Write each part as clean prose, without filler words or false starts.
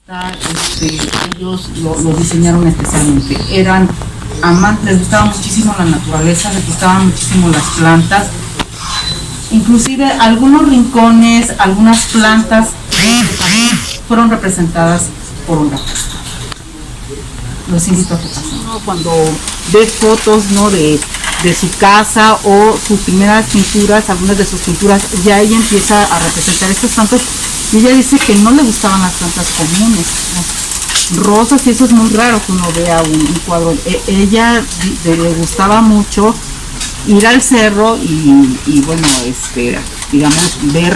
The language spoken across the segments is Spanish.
Ellos lo diseñaron especialmente. Eran amantes, les gustaba muchísimo la naturaleza, les gustaban muchísimo las plantas. Inclusive algunos rincones, algunas plantas fueron representadas por Olga. Los invito a que pasen. Cuando ves fotos, ¿no?, de su casa o sus primeras pinturas, algunas de sus pinturas, ya ella empieza a representar estas plantas y ella dice que no le gustaban las plantas comunes, ¿no? Rosas, y eso es muy raro que uno vea un cuadro. Ella le gustaba mucho ir al cerro y bueno, digamos, ver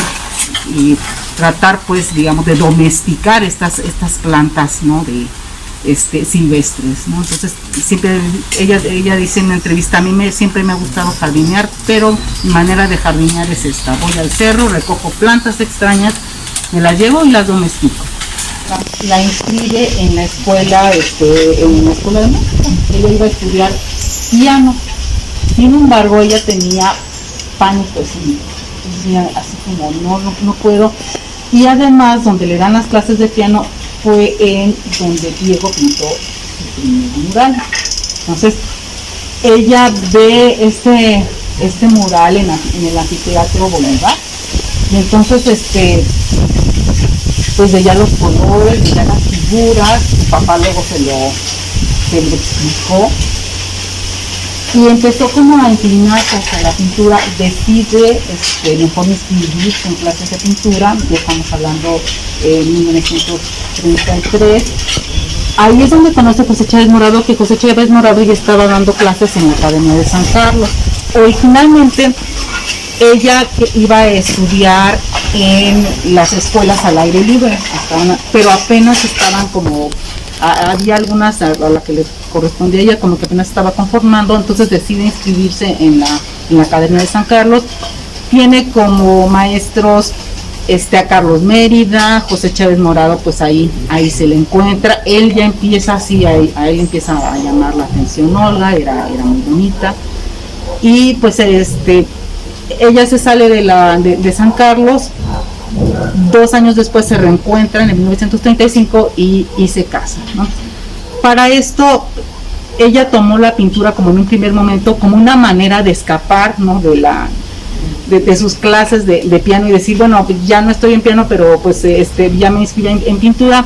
y tratar, pues, digamos, de domesticar estas plantas, ¿no?, de silvestres, ¿no? Entonces siempre ella dice en una entrevista: a mí siempre me ha gustado jardinear, pero mi manera de jardinear es esta: voy al cerro, recojo plantas extrañas, me las llevo y las domestico. La inscribe en la escuela, en una escuela de música. Ella iba a estudiar piano. Sin embargo, ella tenía pánico escénico, así como no puedo. Y además, donde le dan las clases de piano fue en donde Diego pintó su primer mural. Entonces, ella ve este mural en el anfiteatro Bolívar, y entonces pues veía los colores, veía las figuras. Su papá luego se lo explicó y empezó como a inclinarse hacia la pintura. Decide mejor inscribirse en clases de pintura. Ya estamos hablando en 1933. Ahí es donde conoce a José Chávez Morado, que José Chávez Morado ya estaba dando clases en la Academia de San Carlos. Originalmente ella iba a estudiar en las escuelas al aire libre, pero apenas estaban como, había algunas a la que le correspondía a ella, como que apenas estaba conformando. Entonces decide inscribirse en la Academia de San Carlos. Tiene como maestros a Carlos Mérida, José Chávez Morado, pues ahí se le encuentra. Él ya empieza así, a él empieza a llamar la atención Olga, era muy bonita. Y pues ella se sale de San Carlos. 2 años después se reencuentran en 1935 y se casan, ¿no? Para esto ella tomó la pintura como en un primer momento como una manera de escapar, ¿no?, de sus clases de piano, y decir: bueno, ya no estoy en piano, pero pues ya me inscribí en pintura.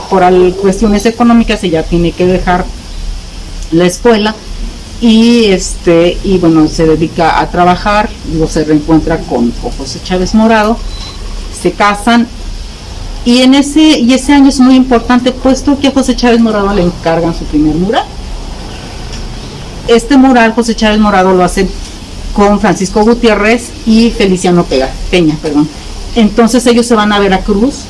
Por cuestiones económicas ella tiene que dejar la escuela y bueno, se dedica a trabajar. Luego se reencuentra con José Chávez Morado, se casan, y ese año es muy importante, puesto que a José Chávez Morado le encargan su primer mural. Este mural José Chávez Morado lo hace con Francisco Gutiérrez y Feliciano Peña. Entonces ellos se van a Veracruz,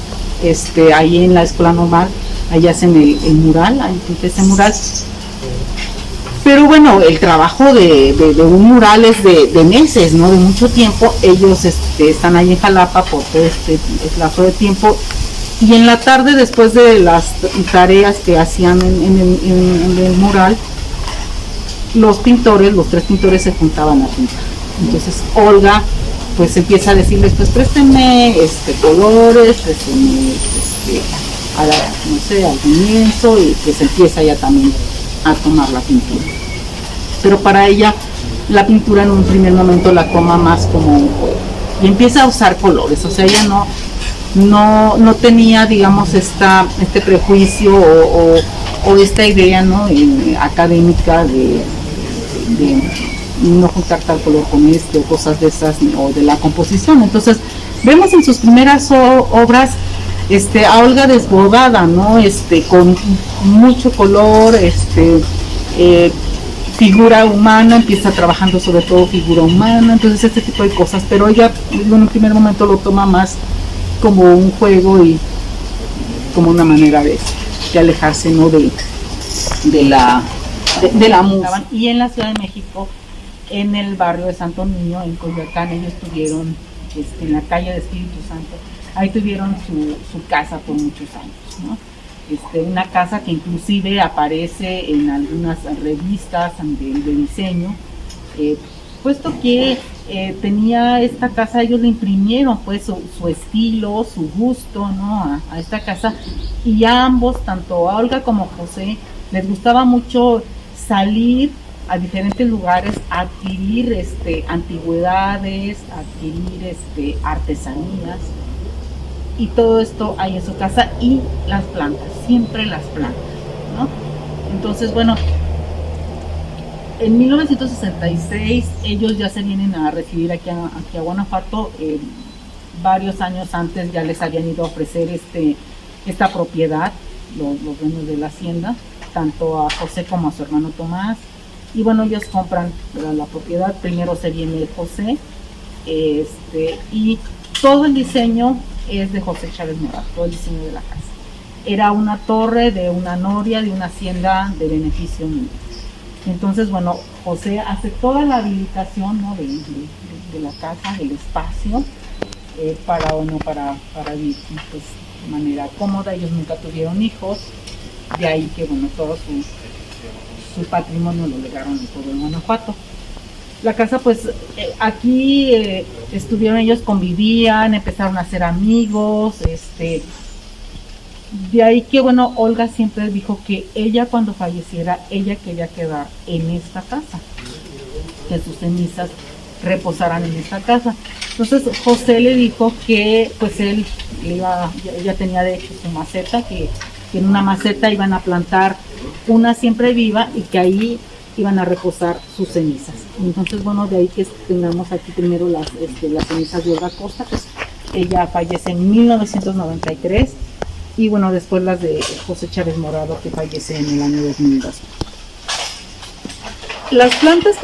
ahí en la Escuela Normal, ahí hacen el mural, ahí pinta ese mural. Pero bueno, el trabajo de un mural es de meses, ¿no?, de mucho tiempo. Ellos están ahí en Jalapa por todo este lapso de tiempo, y en la tarde, después de las tareas que hacían en el mural, los 3 pintores se juntaban a pintar. Entonces Olga pues empieza a decirles: pues préstenme colores, préstenme no sé, algún lienzo, y pues empieza ya también a tomar la pintura. Pero para ella la pintura en un primer momento la toma más como un juego y empieza a usar colores. O sea, ella no tenía, digamos, este prejuicio o esta idea, ¿no?, académica de no juntar tal color con o cosas de esas, o de la composición. Entonces vemos en sus primeras obras a Olga desbordada, ¿no?, con mucho color, figura humana, empieza trabajando sobre todo figura humana, entonces este tipo de cosas. Pero ella en un primer momento lo toma más como un juego y como una manera de alejarse, ¿no?, de la música. Y en la Ciudad de México, en el barrio de Santo Niño, en Coyoacán, ellos tuvieron, en la calle de Espíritu Santo, ahí tuvieron su casa por muchos años, ¿no? Una casa que inclusive aparece en algunas revistas de diseño, puesto que tenía esta casa, ellos le imprimieron pues su estilo, su gusto, ¿no? A esta casa, y a ambos, tanto a Olga como a José, les gustaba mucho salir a diferentes lugares a adquirir antigüedades, a adquirir artesanías, y todo esto hay en su casa, y las plantas, siempre las plantas, ¿no? Entonces, bueno, en 1966 ellos ya se vienen a residir aquí a Guanajuato. Varios años antes ya les habían ido a ofrecer esta propiedad, los dueños de la hacienda, tanto a José como a su hermano Tomás. Y bueno, ellos compran la propiedad. Primero se viene José, y todo el diseño es de José Chávez Morado, todo el diseño de la casa. Era una torre de una noria de una hacienda de beneficio mínimo. Entonces, bueno, José hace toda la habilitación, ¿no? de la casa, del espacio, para vivir pues, de manera cómoda. Ellos nunca tuvieron hijos, de ahí que, bueno, todo su patrimonio lo legaron en todo el Guanajuato. La casa, pues, aquí estuvieron, ellos convivían, empezaron a ser amigos, de ahí que, bueno, Olga siempre dijo que ella, cuando falleciera, ella quería quedar en esta casa, que sus cenizas reposaran en esta casa. Entonces José le dijo que pues él ya tenía de hecho su maceta, que en una maceta iban a plantar una siempre viva y que ahí iban a reposar sus cenizas. Entonces, bueno, de ahí que tengamos aquí primero las cenizas de Olga Costa, pues ella fallece en 1993. Y bueno, después las de José Chávez Morado, que fallece en el año 2002. Las plantas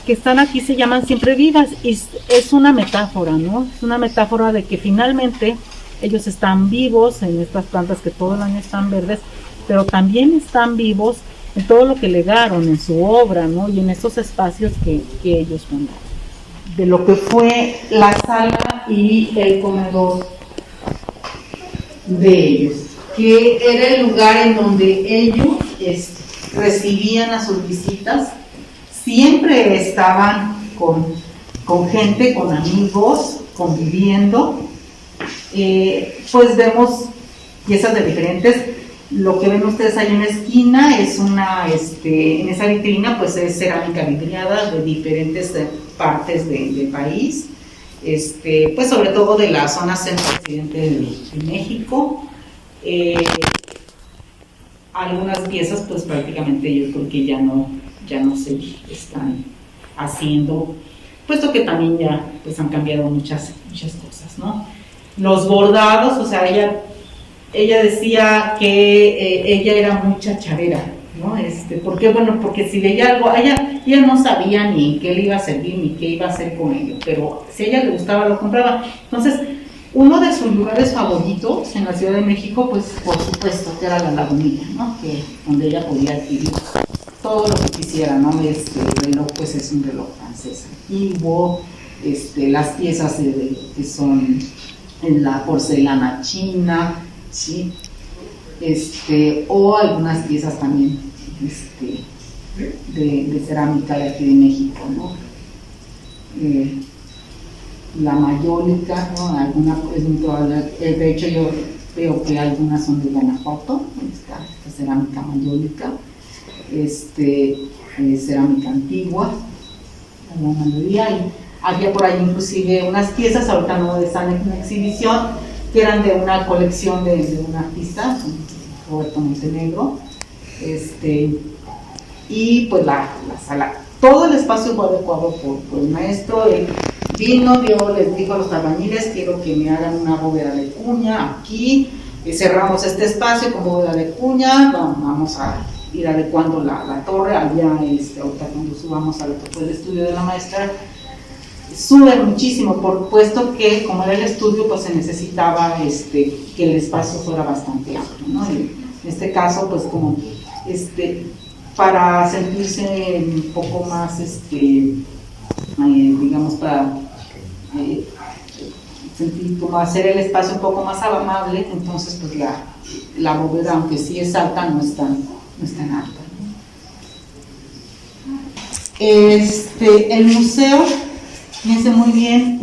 que están aquí se llaman siempre vivas, y es una metáfora, ¿no? Es una metáfora de que finalmente ellos están vivos en estas plantas que todo el año están verdes, pero también están vivos en todo lo que legaron, en su obra, ¿no? Y en esos espacios que ellos fundaron. De lo que fue la sala y el comedor de ellos, que era el lugar en donde ellos recibían a sus visitas. Siempre estaban con gente, con amigos, conviviendo. Pues vemos piezas de diferentes. Lo que ven ustedes ahí en la esquina es en esa vitrina, pues es cerámica vidriada de diferentes partes del país. Pues sobre todo de la zona centro-occidente de México. Algunas piezas pues prácticamente yo creo que ya no se están haciendo, puesto que también ya pues han cambiado muchas cosas, ¿no? Los bordados, o sea, ella decía que ella era muy chacharera, ¿no? Porque, bueno, porque si veía algo, ella no sabía ni qué le iba a servir ni qué iba a hacer con ello, pero si a ella le gustaba lo compraba. Entonces, uno de sus lugares favoritos en la Ciudad de México, pues por supuesto que era la Lagunilla, ¿no? Donde ella podía adquirir todo lo que quisiera, ¿no? El reloj pues es un reloj francés antiguo, las piezas que son en la porcelana china, ¿sí? O algunas piezas también de cerámica de aquí de México, ¿no? La mayólica, ¿no? Alguna es muy probable, de hecho yo veo que algunas son de Guanajuato, esta cerámica mayólica, cerámica antigua, la mayoría, y había por ahí inclusive unas piezas, ahorita no están en una exhibición, que eran de una colección de un artista, Roberto Montenegro, y pues la sala, todo el espacio fue adecuado por el maestro. Él vino, les dijo a los albañiles, quiero que me hagan una bóveda de cuña aquí, cerramos este espacio con bóveda de cuña, vamos a ir adecuando la torre. Había, ahorita cuando subamos a lo que fue el estudio de la maestra, sube muchísimo, por puesto que como era el estudio, pues se necesitaba que el espacio fuera bastante amplio, ¿no? En este caso, pues como para sentirse un poco más, digamos, para sentir como hacer el espacio un poco más amable, entonces pues la bóveda, aunque sí es alta, no es tan alta, ¿no? El museo Fíjense muy bien,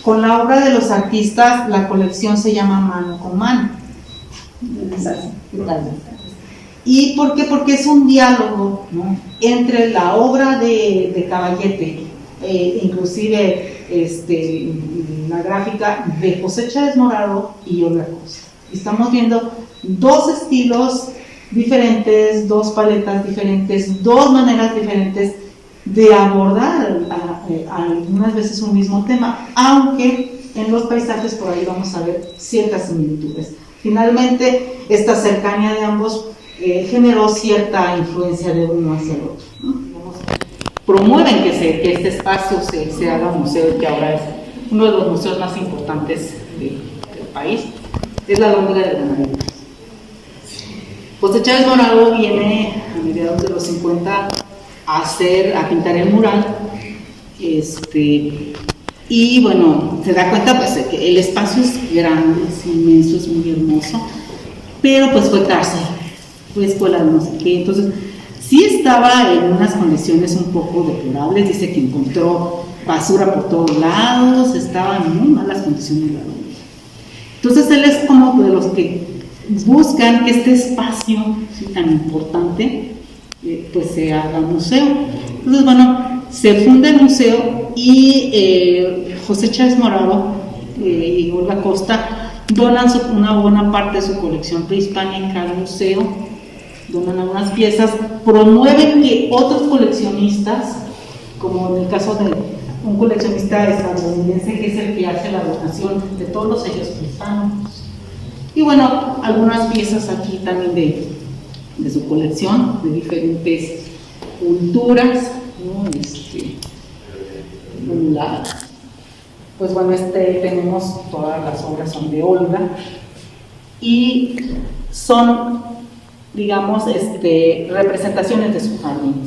con la obra de los artistas, la colección se llama Mano con Mano. ¿Y por qué? Porque es un diálogo, ¿no?, entre la obra de Caballete, inclusive la gráfica de José Chávez Morado y Olga Costa. Estamos viendo dos estilos diferentes, dos paletas diferentes, dos maneras diferentes de abordar algunas veces un mismo tema, aunque en los paisajes por ahí vamos a ver ciertas similitudes. Finalmente, esta cercanía de ambos generó cierta influencia de uno hacia el otro, ¿no? Promueven que este espacio se haga museo, que ahora es uno de los museos más importantes del país. Es la Alhóndiga de Granadinos. José Chávez Morado viene a mediados de los 50 a pintar el mural, y bueno, se da cuenta pues de que el espacio es grande, es inmenso, es muy hermoso, pero pues fue cárcel, fue escuela de no sé qué, entonces sí estaba en unas condiciones un poco deplorables. Dice que encontró basura por todos lados, estaba en muy malas condiciones la Alhóndiga. Entonces él es como de los que buscan que este espacio, ¿sí?, tan importante, pues se haga museo. Entonces, bueno, se funda el museo y José Chávez Morado y Olga Costa donan una buena parte de su colección prehispánica al museo, donan algunas piezas, promueven que otros coleccionistas, como en el caso de un coleccionista estadounidense que es el que hace la donación de todos los sellos prehispánicos. Y bueno, algunas piezas aquí también de su colección, de diferentes culturas, ¿no? Pues bueno, tenemos todas las obras son de Olga y son, digamos, representaciones de su jardín,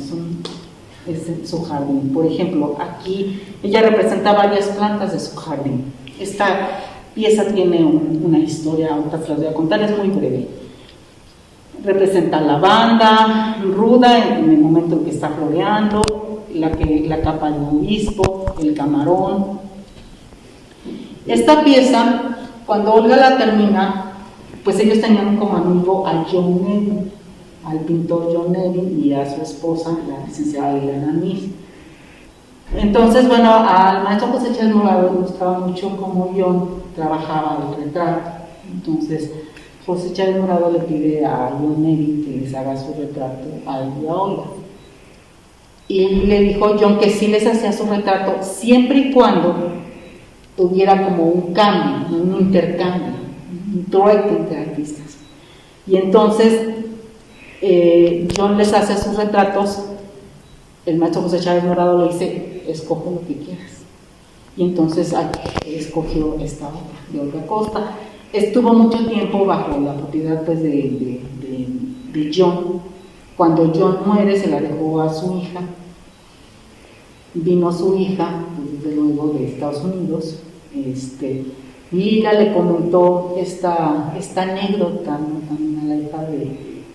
es su jardín. Por ejemplo, aquí ella representa varias plantas de su jardín. Esta pieza tiene una historia, ahorita se las voy a contar, es muy breve. Representa lavanda ruda en el momento en que está floreando, la capa del obispo, el camarón. Esta pieza, cuando Olga la termina, pues ellos tenían como amigo a John Nevin, al pintor John Nevin, y a su esposa, la licenciada Elena Niff. Entonces, bueno, al maestro José Chávez Morado le gustaba mucho cómo John trabajaba el retrato. Entonces, José Chávez Morado le pide a John Nevin que les haga su retrato a él y a Olga. Y le dijo John que sí les hacía su retrato siempre y cuando tuviera como un cambio, un intercambio, un trueque entre artistas. Y entonces John les hace sus retratos, el maestro José Chávez Morado le dice, escoge lo que quieras. Y entonces escogió esta obra de Olga Costa. Estuvo mucho tiempo bajo la propiedad pues, de John. Cuando John muere, se la dejó a su hija. Vino su hija, pues, desde luego de Estados Unidos, y ella le comentó esta anécdota, ¿no?, también a la hija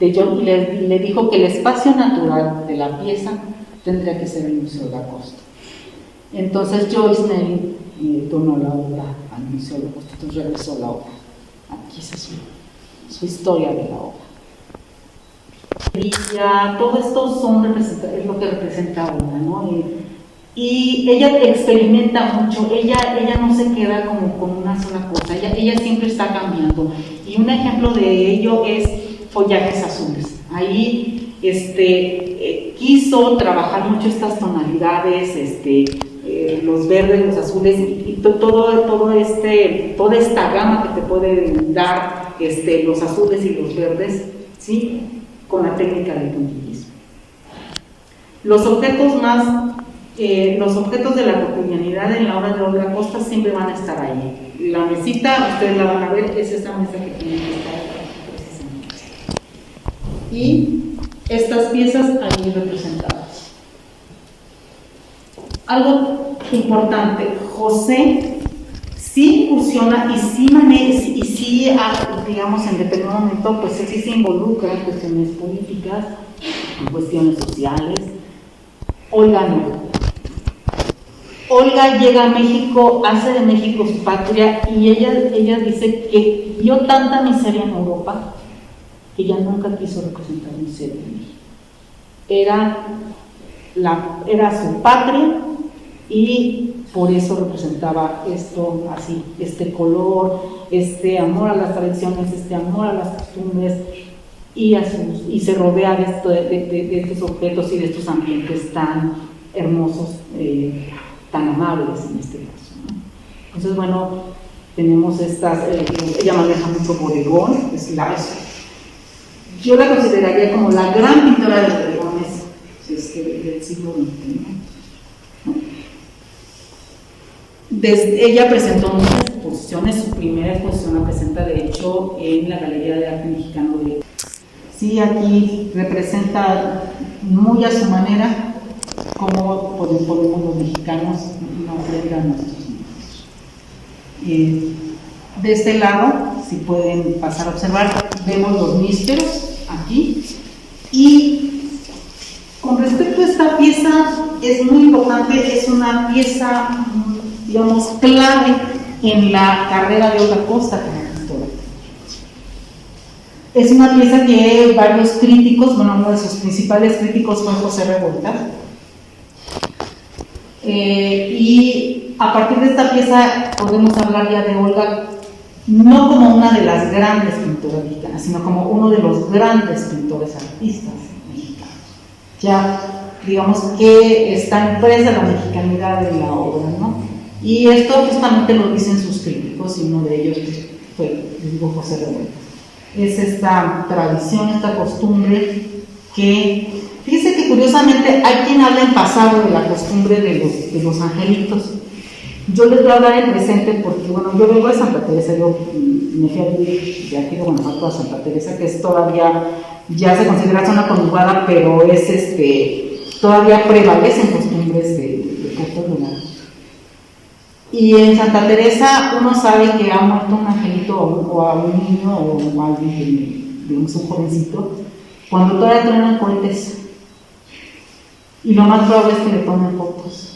de John, y le dijo que el espacio natural de la pieza tendría que ser el Museo de la Costa. Entonces Joyce Nevin donó la obra al Museo de la Costa, entonces regresó la obra. Aquí es su historia de la obra. Y ya, todo esto es lo que representa Olga, ¿no? Y ella experimenta mucho, ella no se queda como con una sola cosa, ella siempre está cambiando. Y un ejemplo de ello es Follajes Azules. Ahí quiso trabajar mucho estas tonalidades, los verdes, los azules y toda esta gama que te pueden dar los azules y los verdes, ¿sí?, con la técnica del puntillismo. Los objetos de la cotidianidad en la obra de Olga Costa siempre van a estar ahí. La mesita, ustedes la van a ver, es esta mesa que tiene que estar precisamente. Y estas piezas ahí representadas. Algo importante, José sí incursiona y sí maneja, y sí, digamos, en determinado momento, pues sí se involucra en cuestiones políticas, en cuestiones sociales. Olga no. Olga llega a México, hace de México su patria, y ella dice que vio tanta miseria en Europa que ella nunca quiso representar miseria en México. Era su patria, y por eso representaba esto así, este color, este amor a las tradiciones, este amor a las costumbres, y se rodea de estos objetos y de estos ambientes tan hermosos, tan amables en este caso, ¿no? Entonces, bueno, tenemos ella maneja mucho bodegón, yo la consideraría como la gran pintora de bodegones del siglo XX, ¿no? Ella presentó muchas exposiciones. Su primera exposición la presenta de hecho en la Galería de Arte Mexicano de... Sí, aquí representa muy a su manera cómo podemos los mexicanos no ofrendar a nuestros niños. De este lado, si pueden pasar a observar, vemos los nísperos aquí, y con respecto a esta pieza es muy importante, es una pieza, digamos, clave en la carrera de Olga Costa como pintora. Es una pieza que varios críticos, bueno, uno de sus principales críticos fue José Revuelta, y a partir de esta pieza podemos hablar ya de Olga no como una de las grandes pintoras mexicanas, sino como uno de los grandes pintores artistas mexicanos. Ya digamos que está impresa la mexicanidad de la obra, ¿no? Y esto justamente lo dicen sus críticos, y uno de ellos fue, les digo, José Revuelta. Es esta tradición, esta costumbre que, fíjense que curiosamente hay quien habla en pasado de la costumbre de los angelitos. Yo les voy a hablar en presente porque, bueno, yo vengo de Santa Teresa, yo me fui a vivir de aquí de Guanajuato a Santa Teresa, que es todavía, ya se considera zona conurbada, pero es todavía prevalecen costumbres de Puerto Lunar. Y en Santa Teresa uno sabe que ha muerto un angelito o a un niño o a alguien, digamos un jovencito, cuando todavía truenan cohetes. Y lo más probable es que le tomen fotos.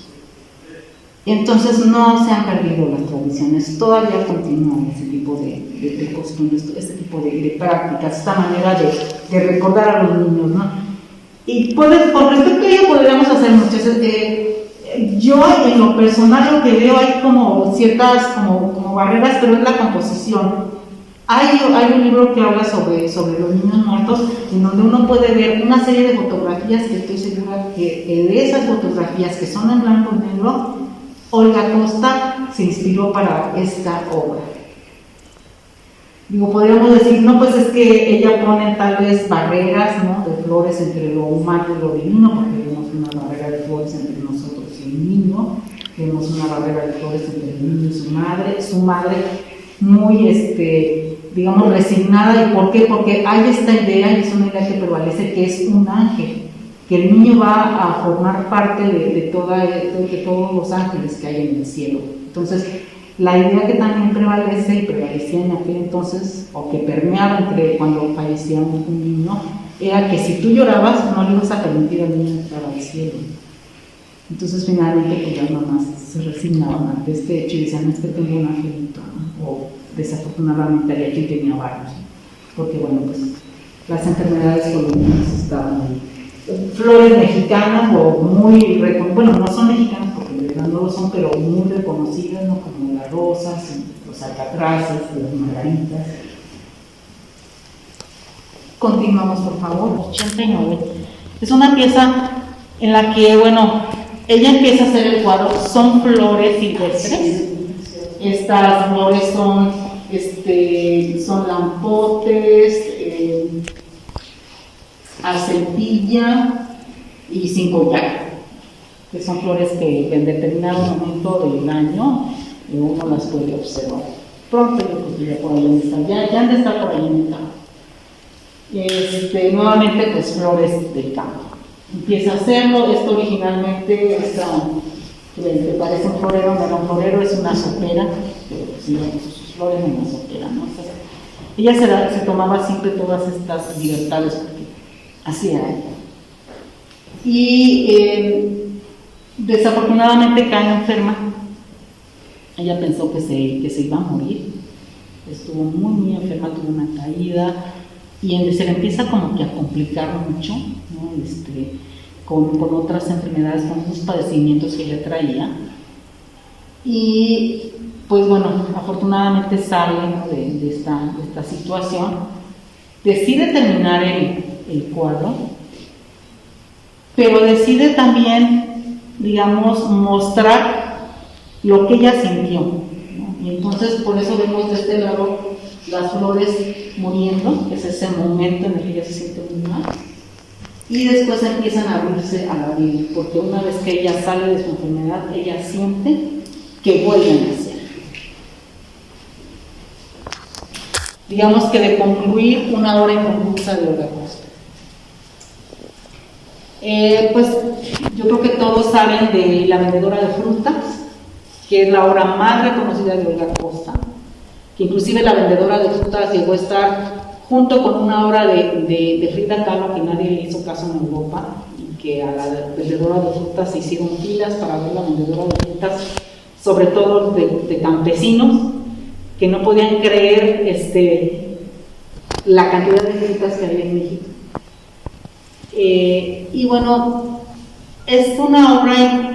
Entonces no se han perdido las tradiciones, todavía continúan ese tipo de costumbres, este tipo de prácticas, esta manera de recordar a los niños, ¿no? Y con respecto a ello podríamos hacer muchas. Yo en lo personal lo que veo hay como ciertas como barreras, pero es la composición. Hay un libro que habla sobre los niños muertos, en donde uno puede ver una serie de fotografías que estoy segura que de esas fotografías que son en blanco y negro, Olga Costa se inspiró para esta obra. Digo, podríamos decir, no, pues es que ella pone tal vez barreras, ¿no?, de flores entre lo humano y lo divino, porque vemos una barrera de flores entre nosotros y el niño, vemos una barrera de flores entre el niño y su madre muy, digamos, resignada. ¿Y por qué? Porque hay esta idea, y es una idea que prevalece, que es un ángel, que el niño va a formar parte de todos los ángeles que hay en el cielo. Entonces, la idea que también prevalece y prevalecía en aquel entonces, o que permeaba entre cuando fallecía un niño, era que si tú llorabas no le ibas a permitir al niño entrar al cielo. Entonces finalmente pues las mamás se resignaban ante este hecho y decían, es que tengo un angelito, ¿no? O desafortunadamente había quien tenía varios, porque bueno, pues las enfermedades coloniales estaban ahí. Flores mexicanas o muy, bueno, no son mexicanas porque en realidad no lo son, pero muy reconocidas, ¿no?, como las rosas, los alcatraces, las margaritas. Continuamos, por favor. 89. Es una pieza en la que, bueno, ella empieza a hacer el cuadro, son flores silvestres. Estas flores son lampotes, acetilla y sin collar, que son flores que en determinado momento del año uno las puede observar. Pronto yo creo que ya por ahí están, ya han de estar por ahí en el campo. Nuevamente pues flores del campo. Empieza a hacerlo. Esto originalmente me parece un florero, no era un florero, es una sopera, pero sí, sus flores en una sopera, ¿no? O sea, ella se tomaba siempre todas estas libertades porque así era ella. Y Desafortunadamente cae enferma. Ella pensó que se iba a morir. Estuvo muy enferma, tuvo una caída y se le empieza como que a complicar mucho, ¿no? Con otras enfermedades, con unos padecimientos que ella traía. Y pues bueno, afortunadamente sale, ¿no? de esta situación. Decide terminar el cuadro, pero decide también, digamos, mostrar lo que ella sintió, ¿no? Y entonces por eso vemos de este lado las flores muriendo, que es ese momento en el que ella se siente muy mal, y después empiezan a abrirse a la vida, porque una vez que ella sale de su enfermedad, ella siente que vuelve a nacer. Digamos que de concluir una obra inconclusa de Olga Costa. Pues yo creo que todos saben de La vendedora de frutas, que es la obra más reconocida de Olga Costa, que inclusive La vendedora de frutas llegó a estar junto con una obra de Frida Kahlo, que nadie le hizo caso en Europa, y que a La vendedora de frutas se hicieron filas para ver La vendedora de frutas, sobre todo de campesinos, que no podían creer la cantidad de frutas que había en México. Y bueno, es una obra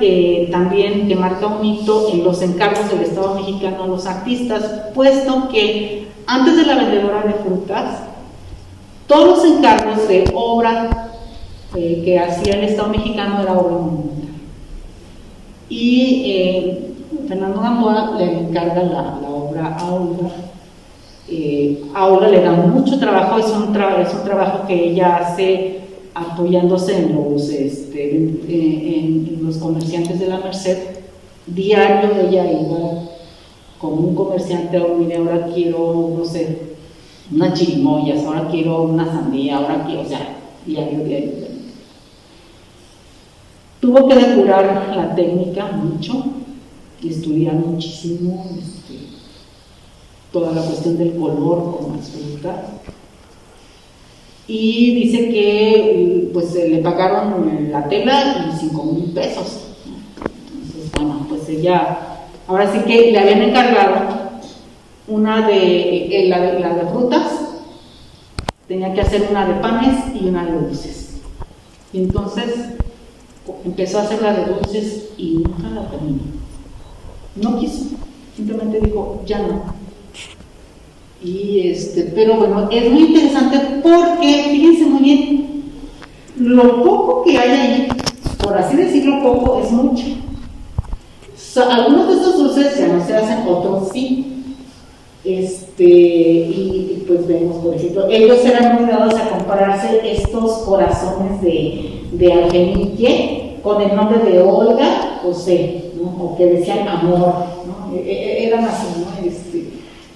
también que marca un hito en los encargos del Estado mexicano a los artistas, puesto que antes de La vendedora de frutas, todos los encargos de obra que hacía el Estado mexicano era obra monumental. Y Fernando Gamboa le encarga la obra a Olga. A Olga le da mucho trabajo, es un trabajo que ella hace apoyándose en los comerciantes de la Merced. Diario ella iba como un comerciante, mire, ahora quiero, no sé, unas chirimoyas, ahora quiero una sandía, ahora quiero, o sea, diario. Tuvo que depurar la técnica mucho, estudiar muchísimo toda la cuestión del color con las frutas. Y dice que pues le pagaron la tela y 5,000 pesos. Entonces, bueno, pues ella, ahora sí que le habían encargado una de la de frutas, tenía que hacer una de panes y una de dulces. Y entonces empezó a hacer la de dulces y nunca la terminó. No quiso, simplemente dijo, ya no. Y pero bueno, es muy interesante porque, fíjense muy bien, lo poco que hay ahí, por así decirlo poco, es mucho. Algunos de estos dulces ya no se hacen, otros sí. Y pues vemos, por ejemplo, ellos eran muy dados a comprarse estos corazones de alfenique con el nombre de Olga José, ¿no? O que decían amor, ¿no? Eran así, ¿no?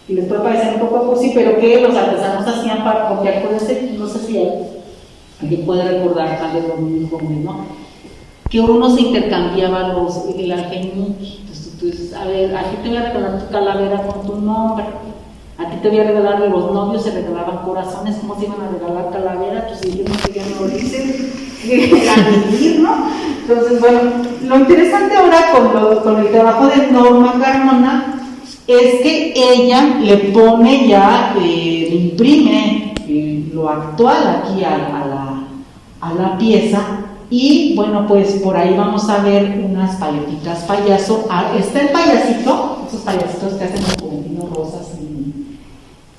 Y les puede parecer un poco cursi, pero que los artesanos hacían para copiar, no sé si alguien puede recordar, tal vez los niños jóvenes, ¿no? Que uno se intercambiaba el alfenique. Entonces tú dices, a ver, aquí te voy a regalar tu calavera con tu nombre, a ti te voy a regalar, los novios se regalaban corazones, ¿cómo se iban a regalar calavera? Pues ellos no querían morirse, a vivir, ¿no? Entonces, bueno, lo interesante ahora con el trabajo de Norma Carmona es que ella le pone ya, le imprime lo actual aquí a la pieza. Y bueno, pues por ahí vamos a ver unas paletitas payaso. Está el payasito, esos payasitos que hacen los juventinos rosas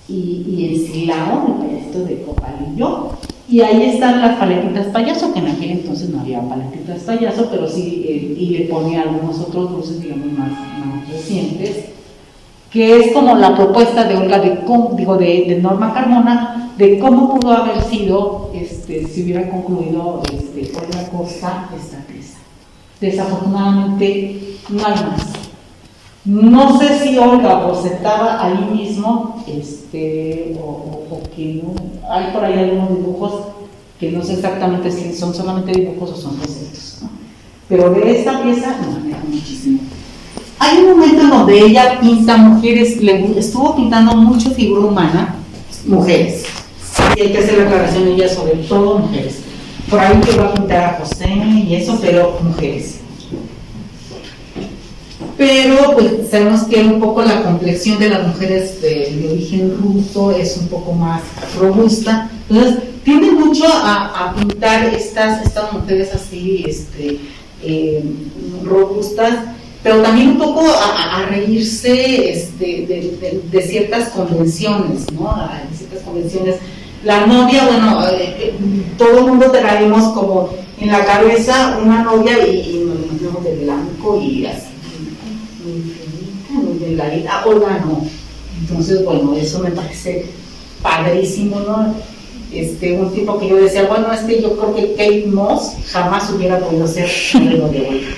y el silao, el payasito de copalillo. Y ahí están las paletitas payaso, que en aquel entonces no había paletitas payaso, pero sí, y le pone algunos otros dulces, digamos, más recientes, que es como la propuesta de Olga, de Norma Carmona, de cómo pudo haber sido, si hubiera concluido Olga Costa esta pieza. Desafortunadamente no hay más. No sé si Olga bocetaba ahí mismo, o que no. Hay por ahí algunos dibujos que no sé exactamente si son solamente dibujos o son bocetos, ¿no? Pero de esta pieza no me da muchísimo. Hay un momento en donde ella pinta mujeres, estuvo pintando mucho figura humana, mujeres. Y hay que hacer la aclaración, ella sobre todo mujeres. Por ahí llegó a pintar a José y eso, pero mujeres. pero pues sabemos que un poco la complexión de las mujeres de origen ruso es un poco más robusta, entonces tiende mucho a pintar estas mujeres así robustas, pero también un poco a reírse de ciertas convenciones, ¿no? De ciertas convenciones. La novia, bueno, todo el mundo traemos como en la cabeza una novia y nos imaginamos de blanco y así, muy delgadita, Olga no. Entonces, bueno, eso me parece padrísimo, ¿no? Un tipo que yo decía, bueno, yo creo que Kate Moss jamás hubiera podido ser modelo de Olga.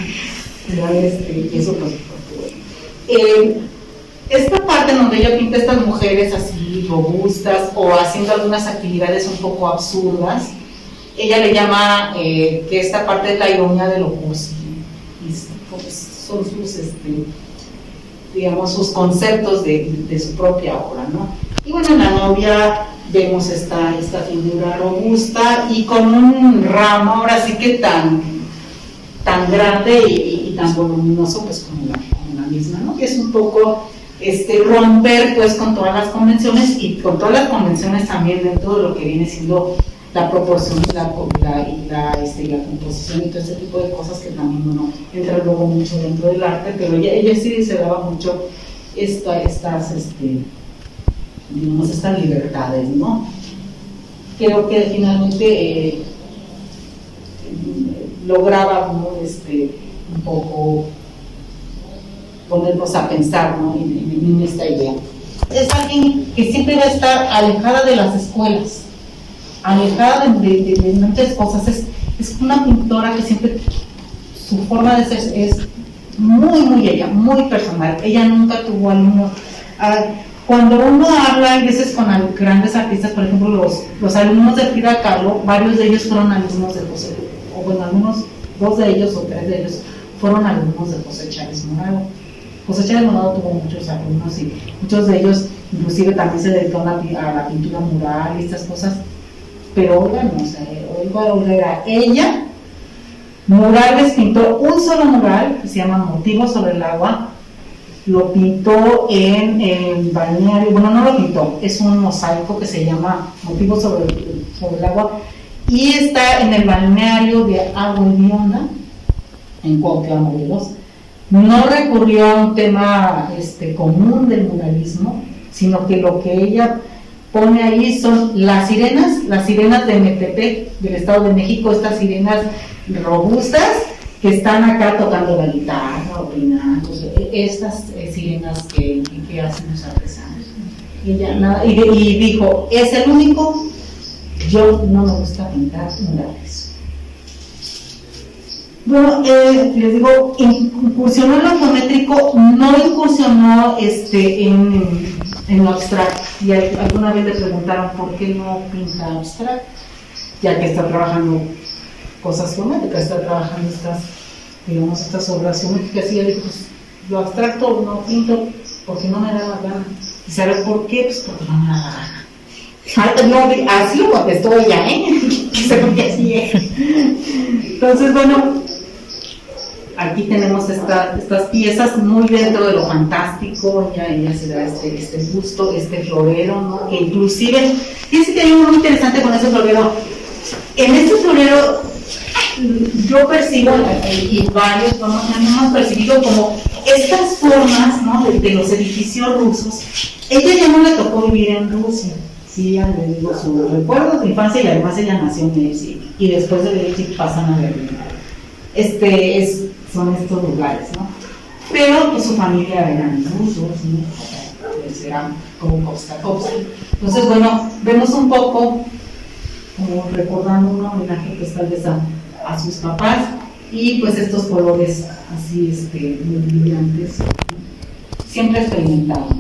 Y eso pues bueno. Esta parte donde ella pinta a estas mujeres así robustas o haciendo algunas actividades un poco absurdas, ella le llama que esta parte es la ironía de lo cursi, pues, son sus digamos sus conceptos de su propia obra, ¿no? Y bueno, en la novia vemos esta figura robusta y con un ramo ahora sí que tan grande y tan voluminoso pues como la misma, ¿no? Que es un poco romper pues con todas las convenciones y con todas las convenciones también dentro de lo que viene siendo la proporción y la composición y todo ese tipo de cosas que también uno entra luego mucho dentro del arte, pero ella sí se daba mucho estas libertades, ¿no? Creo que finalmente lograba, ¿no? Un poco ponernos a pensar, ¿no? en esta idea. Es alguien que siempre va a estar alejada de las escuelas, alejada de muchas cosas. Es una pintora que siempre, su forma de ser es muy ella, muy personal. Ella nunca tuvo alumnos. Cuando uno habla a veces con grandes artistas, por ejemplo, los alumnos de Frida Kahlo, varios de ellos fueron alumnos de José, o bueno, algunos, 2 de ellos o 3 de ellos fueron alumnos de José Chávez Morado. José Chávez Morado tuvo muchos alumnos y muchos de ellos inclusive también se dedicaron a la pintura mural y estas cosas, pero Olga no, o sea, Olga era ella. Murales pintó un solo mural que se llama Motivos sobre el agua, lo pintó en el balneario, bueno, no lo pintó, es un mosaico que se llama Motivos sobre el agua y está en el balneario de Agua Hedionda en Cuautitlán, Morelos. No recurrió a un tema común del muralismo, sino que lo que ella pone ahí son las sirenas de Metepec, del Estado de México, estas sirenas robustas que están acá tocando la guitarra, opinando, estas sirenas que hacen los artesanos. Y dijo, es el único, yo no me gusta pintar murales. Bueno, les digo, incursionó en lo geométrico, no incursionó en lo abstracto. Y alguna vez le preguntaron por qué no pinta abstracto, ya que está trabajando cosas geométricas, está trabajando estas obras geométricas. Y ella dijo, pues lo abstracto no pinto porque no me da la gana. ¿Y sabe por qué? Pues porque no me da la gana. No, así lo contestó ella, Según que así es. Entonces, bueno, aquí tenemos estas piezas muy dentro de lo fantástico. Ella se da este busto, este florero, ¿no? Que inclusive, fíjense que hay uno muy interesante con ese florero. En este florero yo percibo, y varios hemos percibido como estas formas, ¿no? de los edificios rusos. Ella ya no le tocó vivir en Rusia. Sí, ya le digo sus recuerdos de infancia, y además ella nació en Leipzig y después de Leipzig pasan a Berlín. Son estos lugares, ¿no? Pero pues su familia eran rusos, ¿no? Pues eran como Kostakovsky. Entonces, bueno, vemos un poco como recordando un homenaje pues tal vez a sus papás, y pues estos colores así muy brillantes, siempre experimentando.